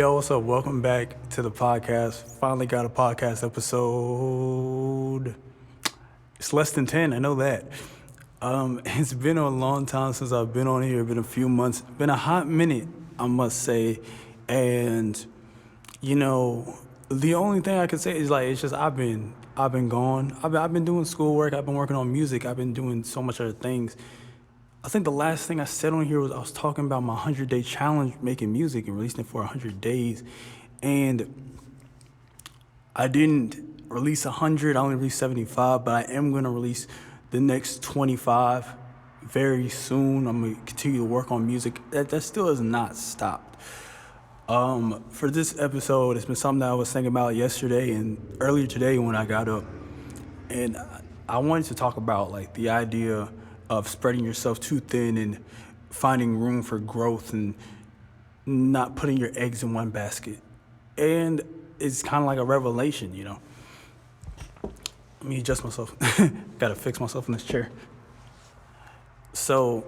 Hey, yo, what's up? Welcome back to the podcast. Finally got a podcast episode. It's less than 10, I know that. It's been a long time since I've been on here. Been a few months. Been a hot minute, I must say. And, you know, the only thing I can say is it's just I've been gone. I've been doing schoolwork. I've been working on music. I've been doing so much other things. I think the last thing I said on here was I was talking about my 100-day challenge making music and releasing it for 100 days. And I didn't release 100, I only released 75, but I am going to release the next 25 very soon. I'm going to continue to work on music. That still has not stopped. For this episode, it's been something that I was thinking about yesterday and earlier today when I got up. And I wanted to talk about the idea of spreading yourself too thin and finding room for growth and not putting your eggs in one basket. And it's kind of like a revelation, you know. Let me adjust myself. Gotta fix myself in this chair. So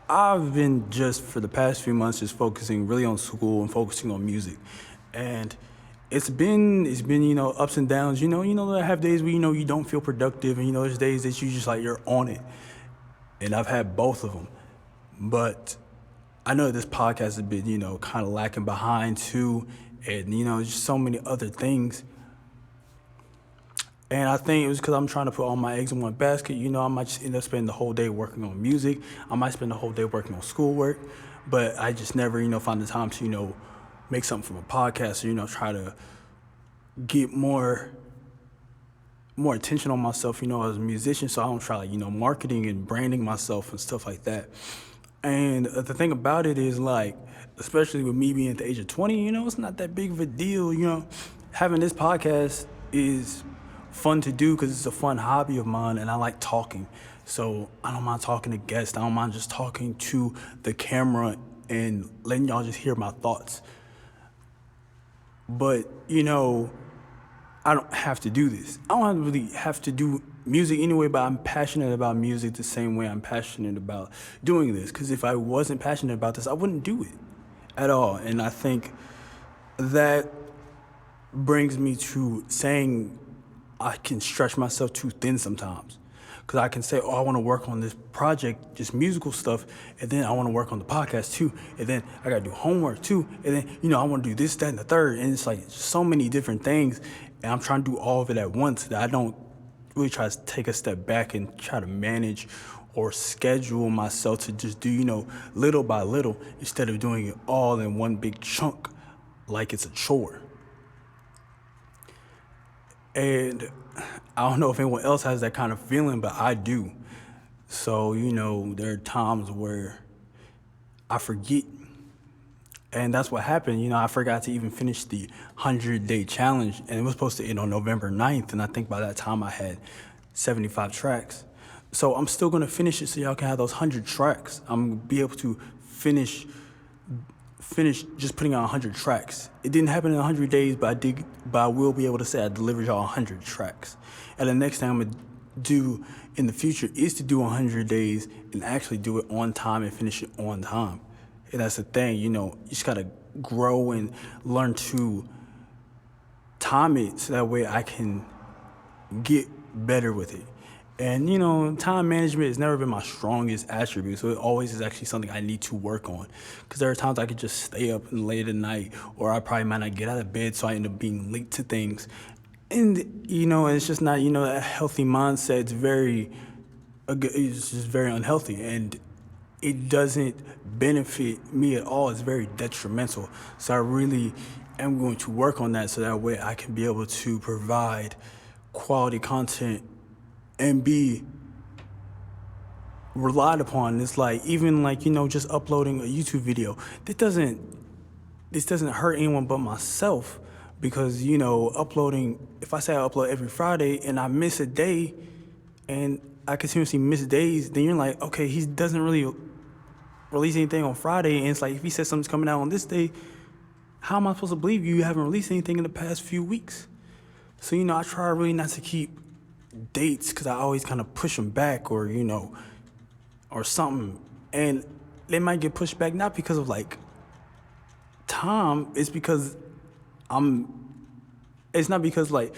I've been just for the past few months just focusing really on school and focusing on music. And it's been ups and downs. I have days where you don't feel productive, and there's days that you just you're on it. And I've had both of them. But I know this podcast has been kind of lacking behind too, and just so many other things. And I think it was because I'm trying to put all my eggs in one basket. I might just end up spending the whole day working on music. I might spend the whole day working on schoolwork, but I just never find the time to make something from a podcast, or try to get more attention on myself, as a musician. So I don't try marketing and branding myself and stuff like that. And the thing about it is especially with me being at the age of 20, it's not that big of a deal. Having this podcast is fun to do because it's a fun hobby of mine, and I like talking. So I don't mind talking to guests. I don't mind just talking to the camera and letting y'all just hear my thoughts. But, I don't have to do this. I don't really have to do music anyway, but I'm passionate about music the same way I'm passionate about doing this. Because if I wasn't passionate about this, I wouldn't do it at all. And I think that brings me to saying I can stretch myself too thin sometimes. Because I can say, I want to work on this project, just musical stuff, and then I want to work on the podcast too, and then I got to do homework too, and then, I want to do this, that, and the third, and it's so many different things, and I'm trying to do all of it at once that I don't really try to take a step back and try to manage or schedule myself to just do, little by little, instead of doing it all in one big chunk like it's a chore. And I don't know if anyone else has that kind of feeling, but I do. So, there are times where I forget. And that's what happened. I forgot to even finish the 100-day challenge. And it was supposed to end on November 9th. And I think by that time I had 75 tracks. So I'm still going to finish it so y'all can have those 100 tracks. I'm going to be able to finish just putting out 100 tracks. It didn't happen in 100 days, but I will be able to say I delivered y'all 100 tracks. And the next thing I'm going to do in the future is to do 100 days and actually do it on time and finish it on time. And that's the thing, you just got to grow and learn to time it so that way I can get better with it. And, time management has never been my strongest attribute, so it always is actually something I need to work on. Because there are times I could just stay up late at night, or I probably might not get out of bed, so I end up being late to things. And, it's just not, a healthy mindset. It's just very unhealthy, and it doesn't benefit me at all. It's very detrimental. So I really am going to work on that so that way I can be able to provide quality content and be relied upon. It's even just uploading a YouTube video. This doesn't hurt anyone but myself, because uploading, if I say I upload every Friday and I miss a day and I continuously miss days, then you're okay, he doesn't really release anything on Friday, and it's if he says something's coming out on this day, how am I supposed to believe you haven't released anything in the past few weeks? So I try really not to keep dates, because I always kind of push them back, or or something, and they might get pushed back not because of time, I'm it's not because like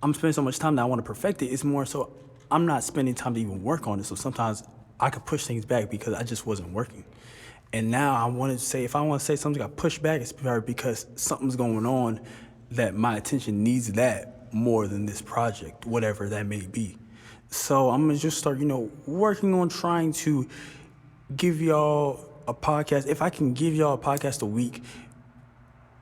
I'm spending so much time that I want to perfect it. It's more so I'm not spending time to even work on it. So sometimes I could push things back because I just wasn't working. And now I want to say, if I want to say something got pushed back, it's probably because something's going on that my attention needs that more than this project, whatever that may be. So I'm gonna just start, working on trying to give y'all a podcast. If I can give y'all a podcast a week,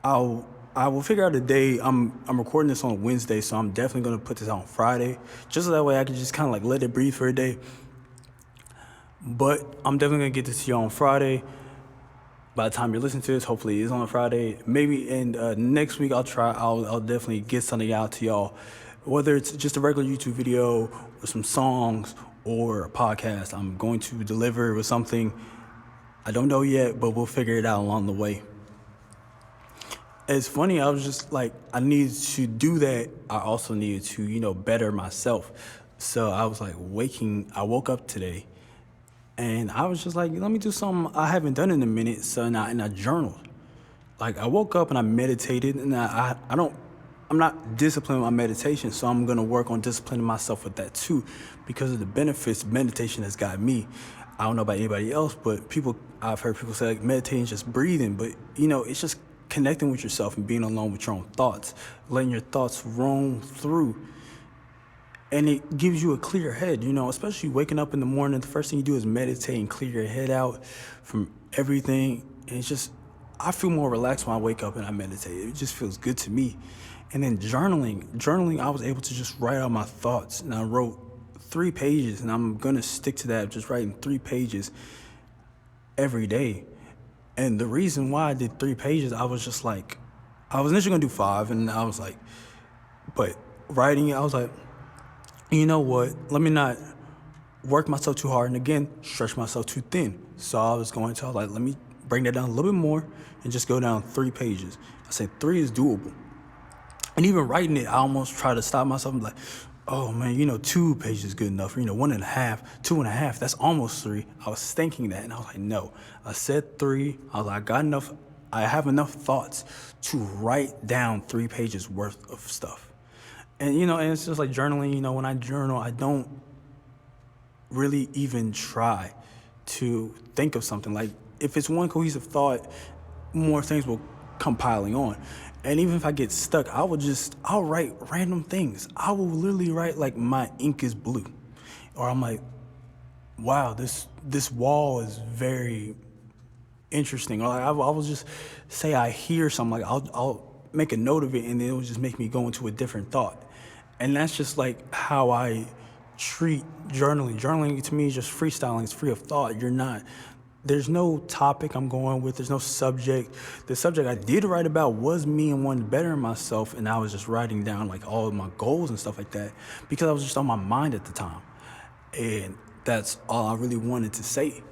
I will figure out a day. I'm recording this on Wednesday, so I'm definitely gonna put this out on Friday, just so that way I can just kind of like let it breathe for a day. But I'm definitely gonna get this to y'all on Friday. By the time you're listening to this, hopefully it's on a Friday. Maybe in next week I'll definitely get something out to y'all, whether it's just a regular YouTube video or some songs or a podcast. I'm going to deliver with something. I don't know yet, but we'll figure it out along the way. It's funny, I was just like, I needed to do that. I also needed to, better myself. So I was like I woke up today and I was just like, let me do something I haven't done in a minute. So and I journaled. Like I woke up and I meditated, and I'm not disciplined with my meditation, so I'm gonna work on disciplining myself with that too, because of the benefits meditation has got me. I don't know about anybody else, but I've heard people say like meditating is just breathing, but it's just connecting with yourself and being alone with your own thoughts, letting your thoughts roam through. And it gives you a clear head, especially waking up in the morning. The first thing you do is meditate and clear your head out from everything. And I feel more relaxed when I wake up and I meditate. It just feels good to me. And then journaling, I was able to just write out my thoughts. And I wrote 3 pages, and I'm going to stick to that, just writing 3 pages every day. And the reason why I did 3 pages, I was just like, I was initially going to do 5, and I was like, but writing it, I was like, you know what? Let me not work myself too hard and again, stretch myself too thin. So I was like, let me bring that down a little bit more and just go down 3 pages. I said 3 is doable. And even writing it, I almost try to stop myself and be like, oh man, 2 pages is good enough. 1.5, 2.5, that's almost 3. I was thinking that and I was like, no. I said 3. I was like, I have enough thoughts to write down 3 pages worth of stuff. And, and it's just like journaling, when I journal, I don't really even try to think of something. Like, if it's one cohesive thought, more things will come piling on. And even if I get stuck, I'll write random things. I will literally write like my ink is blue. Or I'm like, wow, this wall is very interesting. Or like I will just say I hear something, like I'll make a note of it, and then it will just make me go into a different thought. And that's just like how I treat journaling. Journaling to me is just freestyling. It's free of thought. There's no topic I'm going with. There's no subject. The subject I did write about was me and wanting to better myself, and I was just writing down like all of my goals and stuff like that because I was just on my mind at the time. And that's all I really wanted to say.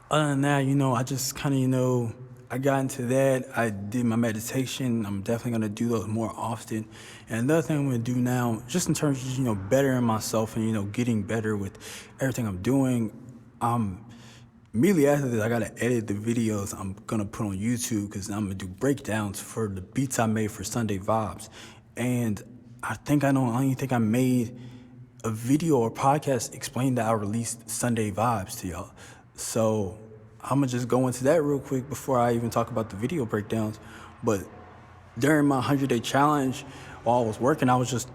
Other than that, I just kind of, I got into that. I did my meditation. I'm definitely going to do those more often. And another thing I'm going to do now, just in terms of, bettering myself and, getting better with everything I'm doing, immediately after this, I got to edit the videos I'm going to put on YouTube because I'm going to do breakdowns for the beats I made for Sunday Vibes. And I don't even think I made a video or podcast explaining that I released Sunday Vibes to y'all. So I'm going to just go into that real quick before I even talk about the video breakdowns. But during my 100-day challenge, while I was working, I was just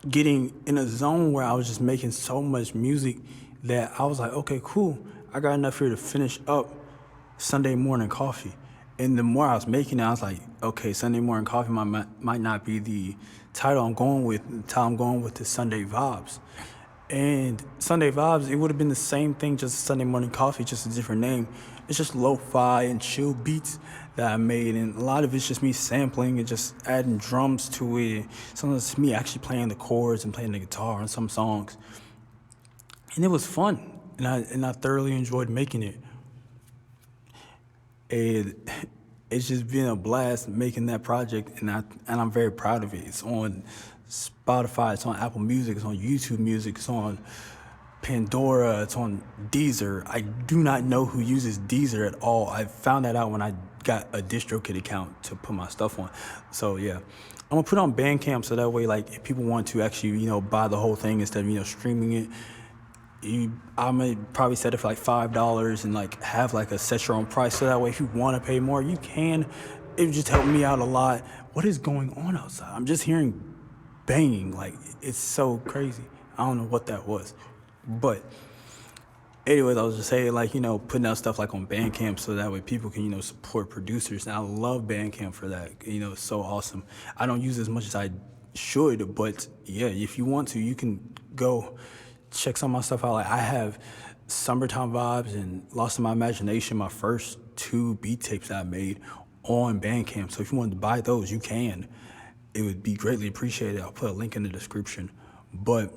getting in a zone where I was just making so much music that I was like, okay, cool. I got enough here to finish up Sunday Morning Coffee. And the more I was making it, I was like, okay, Sunday Morning Coffee might not be the title I'm going with. The title I'm going with is Sunday Vibes. And Sunday Vibes, it would have been the same thing, just Sunday Morning Coffee, just a different name. It's just lo-fi and chill beats that I made, and a lot of it's just me sampling and just adding drums to it. Sometimes it's me actually playing the chords and playing the guitar on some songs. And it was fun, and I thoroughly enjoyed making it. And it's just been a blast making that project, and I'm very proud of it. It's on Spotify, it's on Apple Music, it's on YouTube Music, it's on Pandora, it's on Deezer. I do not know who uses Deezer at all. I found that out when I got a DistroKid account to put my stuff on. So yeah, I'm gonna put it on Bandcamp so that way, like, if people want to actually, buy the whole thing instead of, streaming it, I might probably set it for like $5 and like have like a set your own price. So that way, if you want to pay more, you can. It would just help me out a lot. What is going on outside? I'm just hearing banging. Like, it's so crazy. I don't know what that was. But anyways, I was just saying, like, putting out stuff like on Bandcamp so that way people can, support producers. And I love Bandcamp for that. It's so awesome. I don't use it as much as I should, but yeah, if you want to, you can go check some of my stuff out. Like, I have Summertime Vibes and Lost in My Imagination, my first 2 beat tapes that I made on Bandcamp. So if you wanted to buy those, you can. It would be greatly appreciated. I'll put a link in the description. But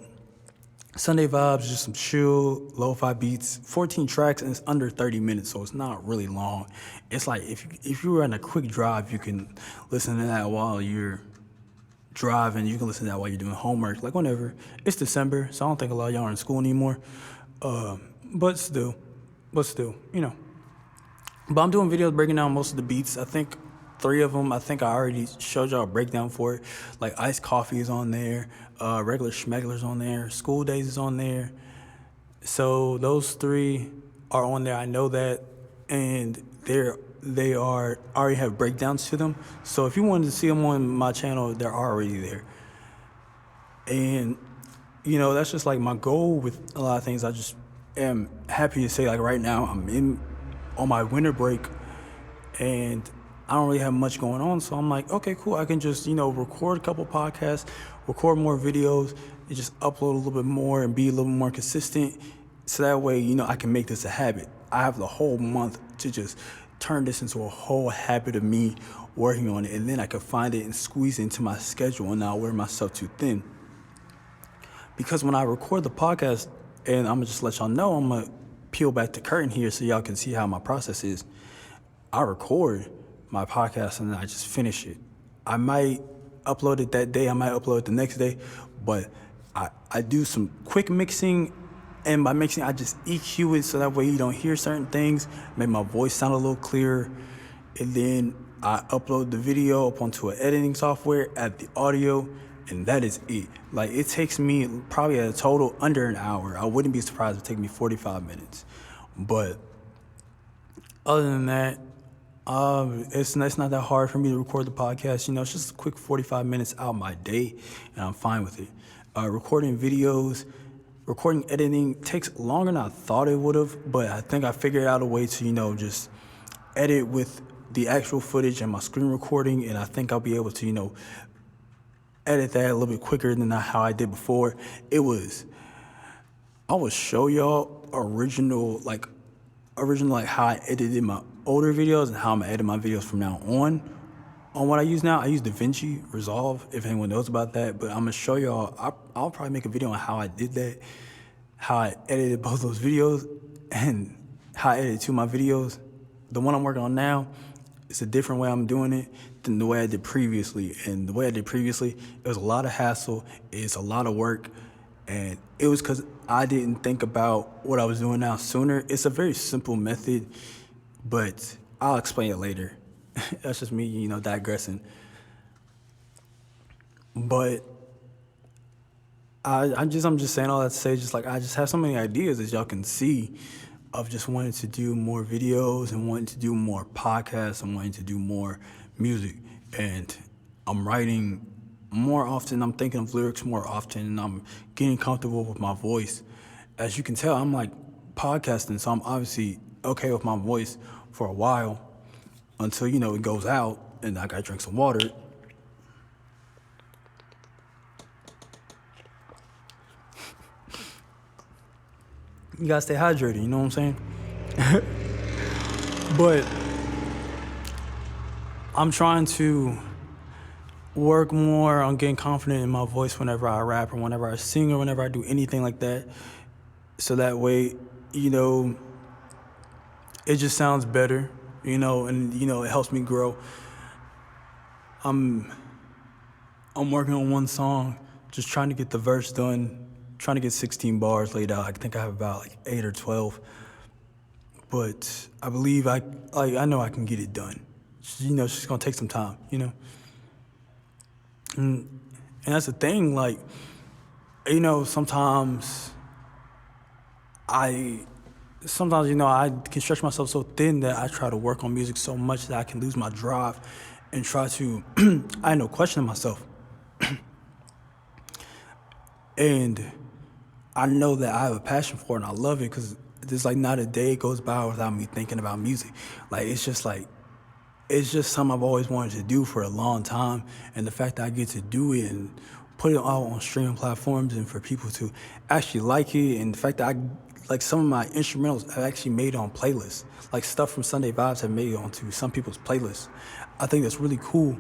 Sunday Vibes, just some chill, lo-fi beats, 14 tracks, and it's under 30 minutes, so it's not really long. It's like if you were on a quick drive, you can listen to that while you're driving. You can listen to that while you're doing homework, like whenever. It's December, so I don't think a lot of y'all are in school anymore. But still. But I'm doing videos breaking down most of the beats. I think 3 of them, I think I already showed y'all a breakdown for it. Like Iced Coffee is on there, Regular Schmegler's on there, School Days is on there. So those 3 are on there. I know that, and they already have breakdowns to them. So if you wanted to see them on my channel, they're already there. And that's just like my goal with a lot of things. I just am happy to say, like, right now I'm on my winter break, and I don't really have much going on, so I'm like, okay, cool. I can just, record a couple podcasts, record more videos, and just upload a little bit more and be a little more consistent. So that way, I can make this a habit. I have the whole month to just turn this into a whole habit of me working on it, and then I can find it and squeeze it into my schedule and not wear myself too thin. Because when I record the podcast, and I'm gonna just let y'all know, I'm gonna peel back the curtain here so y'all can see how my process is. I record my podcast and then I just finish it. I might upload it that day, I might upload it the next day, but I do some quick mixing, and by mixing, I just EQ it so that way you don't hear certain things, make my voice sound a little clearer, and then I upload the video up onto an editing software, add the audio, and that is it. Like, it takes me probably a total under an hour. I wouldn't be surprised if it take me 45 minutes. But other than that, it's not that hard for me to record the podcast. It's just a quick 45 minutes out of my day, and I'm fine with it. Recording videos, recording editing takes longer than I thought it would have, but I think I figured out a way to, just edit with the actual footage and my screen recording, and I think I'll be able to, edit that a little bit quicker than how I did before. I will show y'all original how I edited my older videos and how I'm gonna edit my videos from now on what I use now. I use DaVinci Resolve, if anyone knows about that, but I'm gonna show y'all. I'll probably make a video on how I did that, how I edited both those videos, and how I edited 2 of my videos. The one I'm working on now, it's a different way I'm doing it than the way I did previously. And the way I did previously, it was a lot of hassle, it's a lot of work, and it was because I didn't think about what I was doing now sooner. It's a very simple method, but I'll explain it later. That's just me, digressing. But I'm just saying all that to say, just like, I just have so many ideas, as y'all can see, of just wanting to do more videos and wanting to do more podcasts and wanting to do more music. And I'm writing more often, I'm thinking of lyrics more often, and I'm getting comfortable with my voice. As you can tell, I'm like podcasting, so I'm obviously okay with my voice for a while until, it goes out and I gotta drink some water. You gotta stay hydrated, you know what I'm saying? But I'm trying to work more on getting confident in my voice whenever I rap or whenever I sing or whenever I do anything like that. So that way, it just sounds better, and, it helps me grow. I'm working on one song, just trying to get the verse done trying to get 16 bars laid out. I think I have about like 8 or 12. But I believe I know I can get it done. It's just gonna take some time, And that's the thing, like, sometimes I can stretch myself so thin that I try to work on music so much that I can lose my drive and try to, question myself. And I know that I have a passion for it and I love it because there's like not a day goes by without me thinking about music. It's just something I've always wanted to do for a long time. And the fact that I get to do it and put it out on streaming platforms and for people to actually like it, and the fact that some of my instrumentals I've actually made on playlists, like stuff from Sunday Vibes have made it onto some people's playlists. I think that's really cool.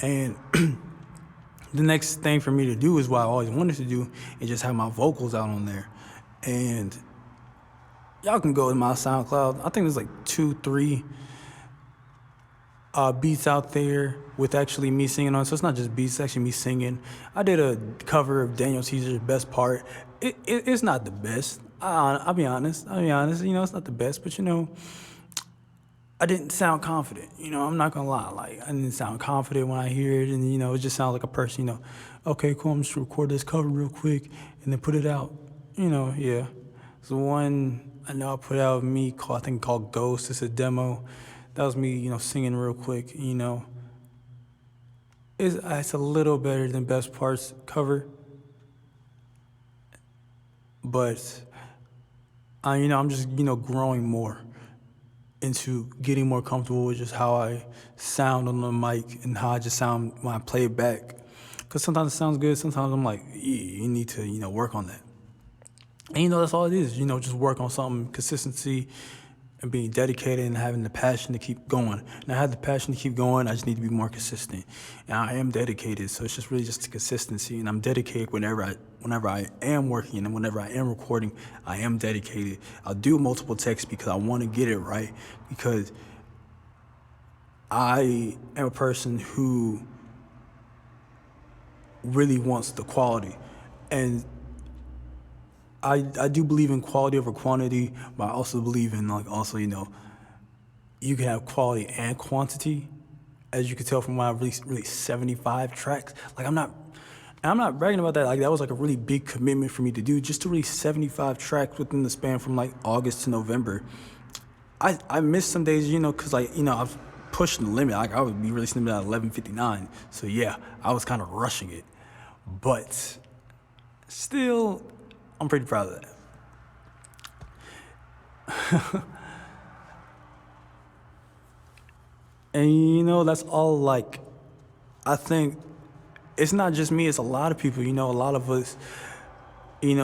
And the next thing for me to do is what I always wanted to do, is just have my vocals out on there. And y'all can go to my SoundCloud. I think there's like 2-3 beats out there with actually me singing on it. So it's not just beats, it's actually me singing. I did a cover of Daniel Caesar's Best Part. It's not the best. I'll be honest. It's not the best, but I didn't sound confident. I'm not gonna lie. I didn't sound confident when I hear it, and it just sounds like a person. Okay, cool. I'm just gonna record this cover real quick and then put it out. Yeah. So one I know I put out of me called Ghost. It's a demo. That was me, singing real quick. It's a little better than Best Parts cover, but I'm just growing more into getting more comfortable with just how I sound on the mic and how I just sound when I play it back. Because sometimes it sounds good, sometimes I'm like, you need to, work on that. And that's all it is, just work on something, consistency, and being dedicated and having the passion to keep going. And I have the passion to keep going, I just need to be more consistent. And I am dedicated, so it's just really just the consistency. And I'm dedicated whenever I am working and whenever I am recording, I am dedicated. I'll do multiple takes because I want to get it right, because I am a person who really wants the quality. And I do believe in quality over quantity, but I also believe in you can have quality and quantity. As you can tell from when I released 75 tracks. I'm not bragging about that. That was a really big commitment for me to do, just to release 75 tracks within the span from August to November. I missed some days, because I was pushing the limit. I would be releasing them at 11:59. So yeah, I was kind of rushing it, but still, I'm pretty proud of that. And that's all I think it's not just me, it's a lot of people, a lot of us, a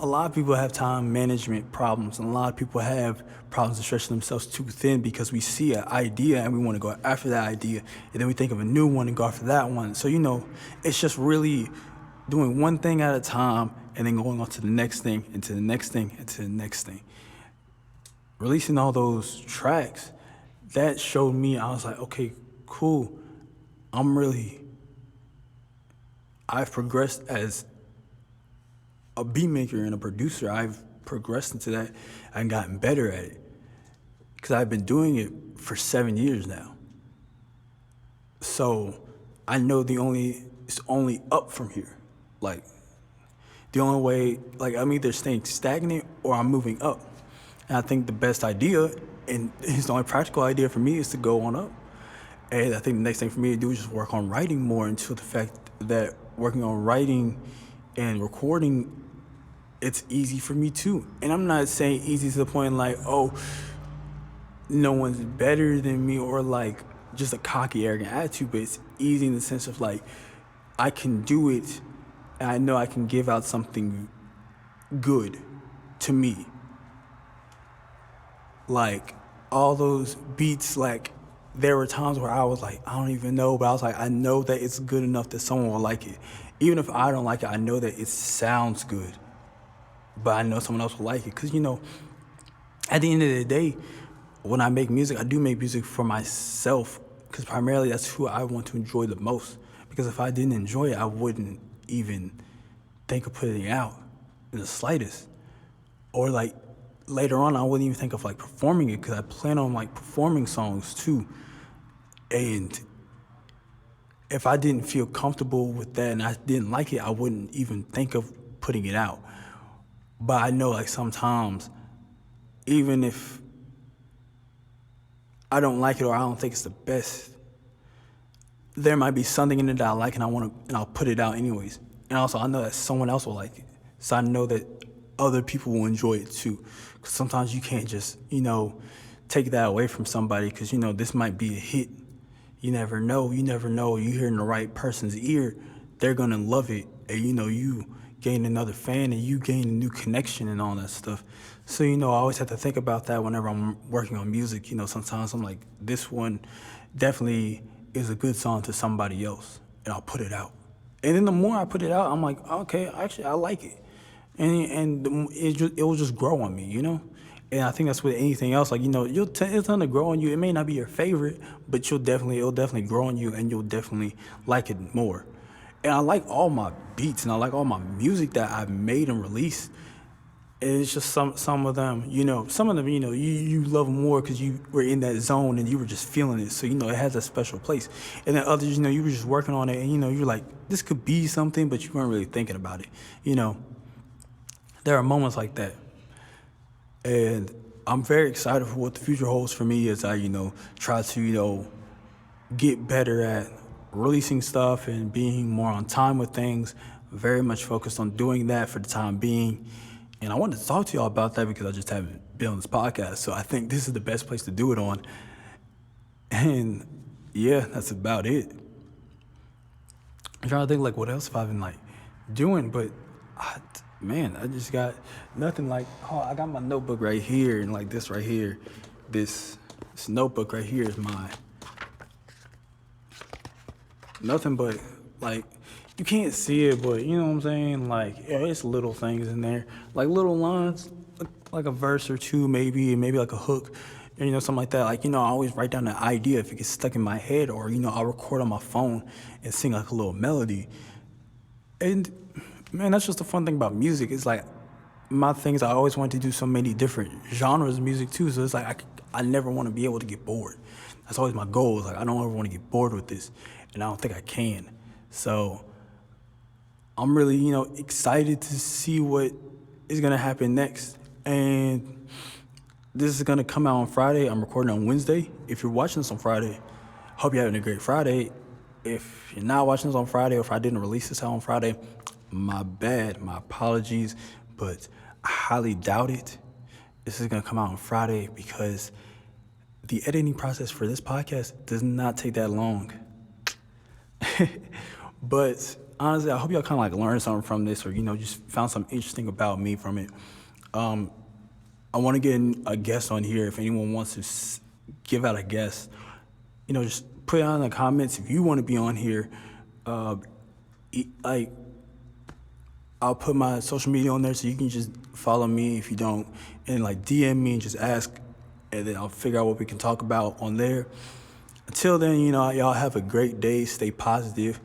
lot of people have time management problems, and a lot of people have problems of stretching themselves too thin because we see an idea and we want to go after that idea, and then we think of a new one and go after that one. So, it's just really doing one thing at a time and then going on to the next thing and to the next thing and to the next thing. Releasing all those tracks, that showed me, I was like, okay, cool. I've progressed as a beat maker and a producer. I've progressed into that and gotten better at it because I've been doing it for 7 years now. So I know it's only up from here. The only way, I'm either staying stagnant or I'm moving up. And I think the best idea, and it's the only practical idea for me, is to go on up. And I think the next thing for me to do is just work on writing more, until the fact that working on writing and recording, it's easy for me too. And I'm not saying easy to the point no one's better than me or just a cocky, arrogant attitude, but it's easy in the sense of I can do it and I know I can give out something good to me. All those beats, there were times where I was I don't even know, but I was I know that it's good enough that someone will like it. Even if I don't like it, I know that it sounds good, but I know someone else will like it. Because, at the end of the day, when I make music, I do make music for myself, because primarily that's who I want to enjoy the most. Because if I didn't enjoy it, I wouldn't even think of putting it out in the slightest. Or like later on, I wouldn't even think of like performing it because I plan on like performing songs too. And if I didn't feel comfortable with that and I didn't like it, I wouldn't even think of putting it out. But I know like sometimes, even if I don't like it or I don't think it's the best, there might be something in it that I like and I'll put it out anyways. And also I know that someone else will like it. So I know that other people will enjoy it too. Because sometimes you can't just, take that away from somebody because, this might be a hit. You never know. You hear in the right person's ear, they're going to love it. And, you gain another fan and you gain a new connection and all that stuff. So, I always have to think about that whenever I'm working on music. Sometimes I'm like, this one definitely is a good song to somebody else. And I'll put it out. And then the more I put it out, I'm like, okay, actually, I like it. And it will just grow on me, And I think that's with anything else. Like, it'll tend to grow on you. It may not be your favorite, but it'll definitely grow on you and you'll definitely like it more. And I like all my beats and I like all my music that I've made and released. And it's just some of them, some of them, you love more because you were in that zone and you were just feeling it. So, it has a special place. And then others, you were just working on it and, you're like, this could be something, but you weren't really thinking about it. There are moments like that. And I'm very excited for what the future holds for me as I, try to, get better at releasing stuff and being more on time with things. Very much focused on doing that for the time being. And I wanted to talk to y'all about that because I just haven't been on this podcast. So I think this is the best place to do it on. And yeah, that's about it. I'm trying to think like what else have I been like doing, but I just got nothing like, I got my notebook right here and like this right here. This notebook right here is mine. Nothing but like, you can't see it, but you know what I'm saying? Like, yeah, it's little things in there. Like little lines, like a verse or two maybe, and maybe like a hook, and something like that. Like, I always write down an idea if it gets stuck in my head, or, I'll record on my phone and sing like a little melody. And man, that's just the fun thing about music. It's like my things, I always wanted to do so many different genres of music too. So it's like I never want to be able to get bored. That's always my goal. It's like I don't ever want to get bored with this, and I don't think I can. So I'm really, excited to see what is gonna happen next. And this is gonna come out on Friday. I'm recording on Wednesday. If you're watching this on Friday, hope you're having a great Friday. If you're not watching this on Friday, or if I didn't release this out on Friday, my bad, my apologies, but I highly doubt it. This is gonna come out on Friday because the editing process for this podcast does not take that long. But honestly, I hope y'all kind of like learned something from this, or just found something interesting about me from it. I want to get a guest on here. If anyone wants to give out a guest, just put it on in the comments if you want to be on here. Like, I'll put my social media on there so you can just follow me if you don't, and like DM me and just ask, and then I'll figure out what we can talk about on there. Until then, y'all have a great day. Stay positive.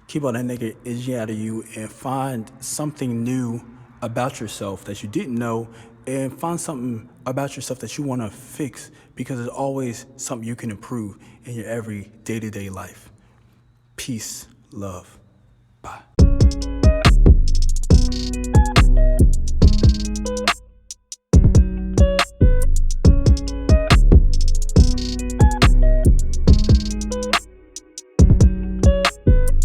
Keep all that negative energy out of you and find something new about yourself that you didn't know, and find something about yourself that you want to fix, because there's always something you can improve in your every day-to-day life. Peace, love.